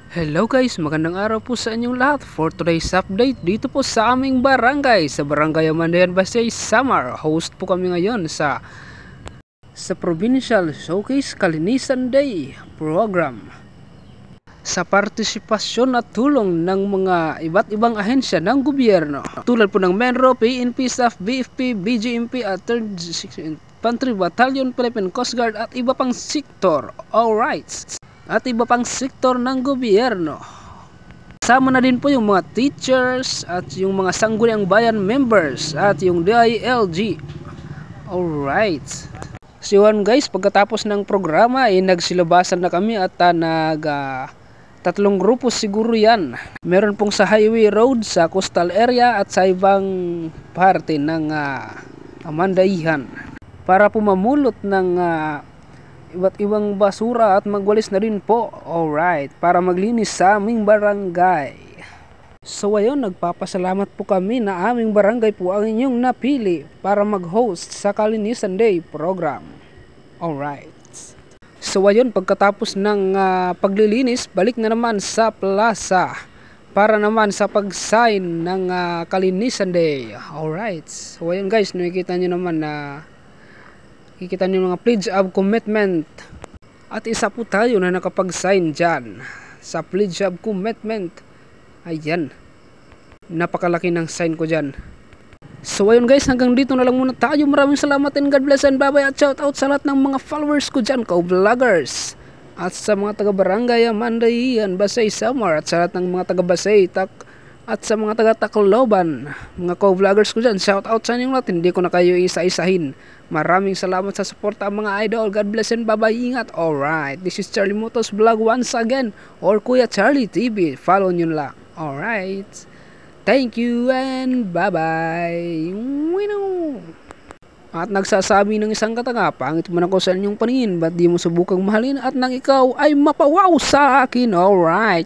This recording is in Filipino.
Hello guys, magandang araw po sa inyong lahat. For today's update, dito po sa aming barangay, sa Barangay Amandayan Basay, Samar. Host po kami ngayon sa Provincial Showcase Kalinisan Day program. Sa partisipasyon at tulong ng mga iba't ibang ahensya ng gobyerno. Tulad po ng MENRO, PNP, SAF, BFP, BGMP at 3rd Infantry Battalion, Philippine Coast Guard at iba pang sektor. Alright. At iba pang sektor ng gobyerno. Kasama na din po yung mga teachers at yung mga sangguniang bayan members at yung DILG. Alright. So yun guys, pagkatapos ng programa ay nagsilabasan na kami at tatlong grupo siguro yan. Meron pong sa highway road, sa coastal area at sa ibang parte ng Amandayan. Para po mamulot ng iba't ibang basura at magwalis na rin po. Alright, para maglinis sa aming barangay. So ayun, nagpapasalamat po kami na aming barangay po ang inyong napili para mag-host sa Kalinisan Day program. Alright. So ayun, pagkatapos ng paglilinis, balik na naman sa plaza para naman sa pag-sign ng Kalinisan Day. Alright. So ayun guys, nakikita nyo naman na kikita niyo mga pledge of commitment. At isa po tayo na nakapag-sign dyan sa pledge of commitment. Ayan. Napakalaki ng sign ko dyan. So ayun guys, hanggang dito na lang muna tayo. Maraming salamat and God bless and bye bye. At shout out sa lahat ng mga followers ko dyan, ka-vloggers. At sa mga taga-barangay Amandayan Basay, Samar. At sa lahat ng mga taga-Basay, at sa mga taga-Tacloban, mga co-vloggers ko dyan, shout out sa inyong lahat. Hindi ko na kayo isa-isahin. Maraming salamat sa suporta mga idol. God bless and bye-bye. Ingat. Alright, this is Charlie Motos Vlog once again, or Kuya Charlie TV. Follow nyo lang. Alright, thank you and bye-bye. At nagsasabi ng isang katanga, pangit man ako sa inyong paningin, ba't di mo subukang mahalin at nang ikaw ay mapawaw sa akin. Alright.